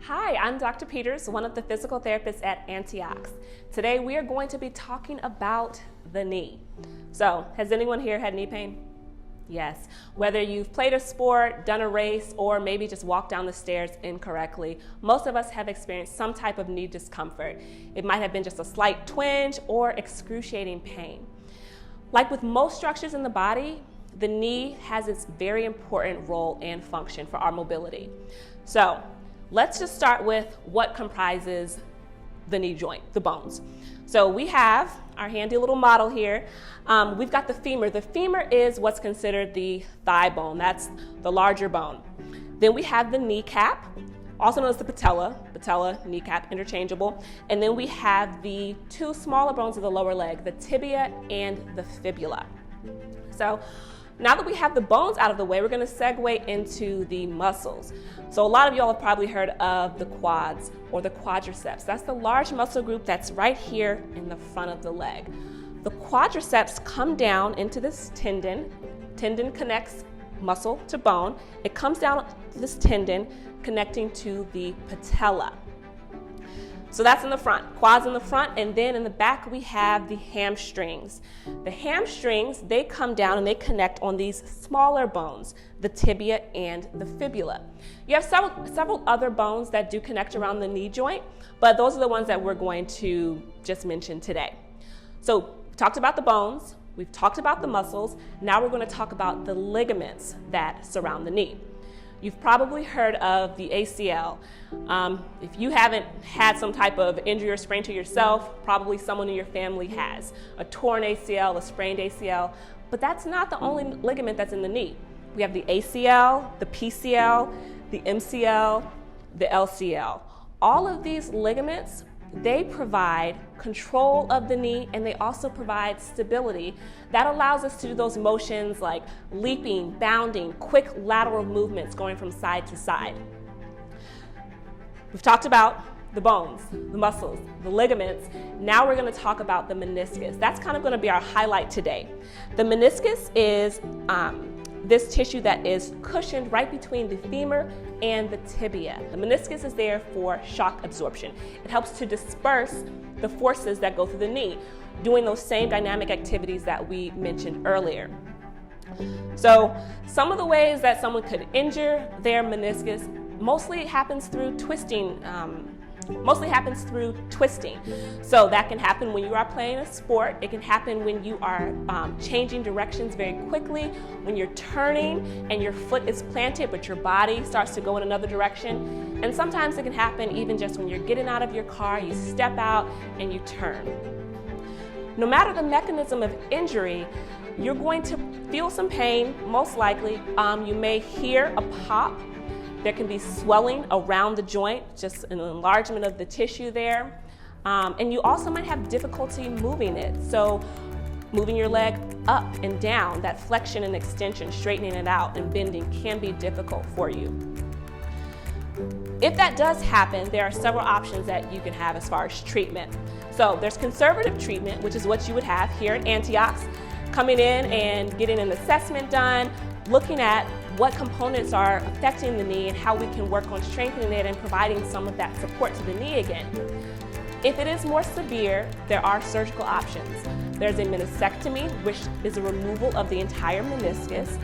Hi, I'm Dr. Peters, one of the physical therapists at Antiox. Today we are going to be talking about the knee. So, has anyone here had knee pain? Yes. Whether you've played a sport, done a race, or maybe just walked down the stairs incorrectly, most of us have experienced some type of knee discomfort. It might have been just a slight twinge or excruciating pain. Like with most structures in the body, the knee has its very important role and function for our mobility. So, let's just start with what comprises the knee joint, the bones. So we have our handy little model here. We've got the femur. The femur is what's considered the thigh bone. That's the larger bone. Then we have the kneecap, also known as the patella, kneecap, interchangeable. And then we have the two smaller bones of the lower leg, the tibia and the fibula. So now that we have the bones out of the way, we're going to segue into the muscles. So a lot of y'all have probably heard of the quads or the quadriceps. That's the large muscle group that's right here in the front of the leg. The quadriceps come down into this tendon. Tendon connects muscle to bone. It comes down to this tendon connecting to the patella. So that's in the front, quads in the front, and then in the back we have the hamstrings. The hamstrings, they come down and they connect on these smaller bones, the tibia and the fibula. You have several other bones that do connect around the knee joint, but those are the ones that we're going to just mention today. So we talked about the bones, we've talked about the muscles, now we're going to talk about the ligaments that surround the knee. You've probably heard of the ACL. If you haven't had some type of injury or sprain to yourself, probably someone in your family has. A torn ACL, a sprained ACL, but that's not the only ligament that's in the knee. We have the ACL, the PCL, the MCL, the LCL. All of these ligaments, they provide control of the knee and they also provide stability that allows us to do those motions like leaping, bounding, quick lateral movements going from side to side. We've talked about the bones, the muscles, the ligaments. Now we're going to talk about the meniscus. That's kind of going to be our highlight today. The meniscus is this tissue that is cushioned right between the femur and the tibia. The meniscus is there for shock absorption. It helps to disperse the forces that go through the knee, doing those same dynamic activities that we mentioned earlier. So some of the ways that someone could injure their meniscus mostly happens through twisting. So that can happen when you are playing a sport. It can happen when you are changing directions very quickly, when you're turning and your foot is planted but your body starts to go in another direction. And sometimes it can happen even just when you're getting out of your car, you step out and you turn. No matter the mechanism of injury, you're going to feel some pain, most likely. You may hear a pop. There can be swelling around the joint, just an enlargement of the tissue there. And you also might have difficulty moving it. So moving your leg up and down, that flexion and extension, straightening it out and bending can be difficult for you. If that does happen, there are several options that you can have as far as treatment. So there's conservative treatment, which is what you would have here at Antiox, coming in and getting an assessment done, looking at what components are affecting the knee and how we can work on strengthening it and providing some of that support to the knee again. If it is more severe, there are surgical options. There's a meniscectomy, which is a removal of the entire meniscus,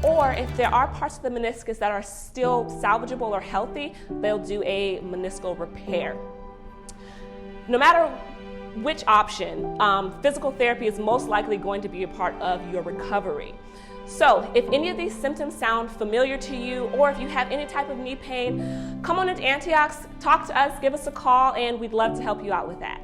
or if there are parts of the meniscus that are still salvageable or healthy, they'll do a meniscal repair. No matter which option, physical therapy is most likely going to be a part of your recovery. So if any of these symptoms sound familiar to you, or if you have any type of knee pain, come on into Antiox, talk to us, give us a call, and we'd love to help you out with that.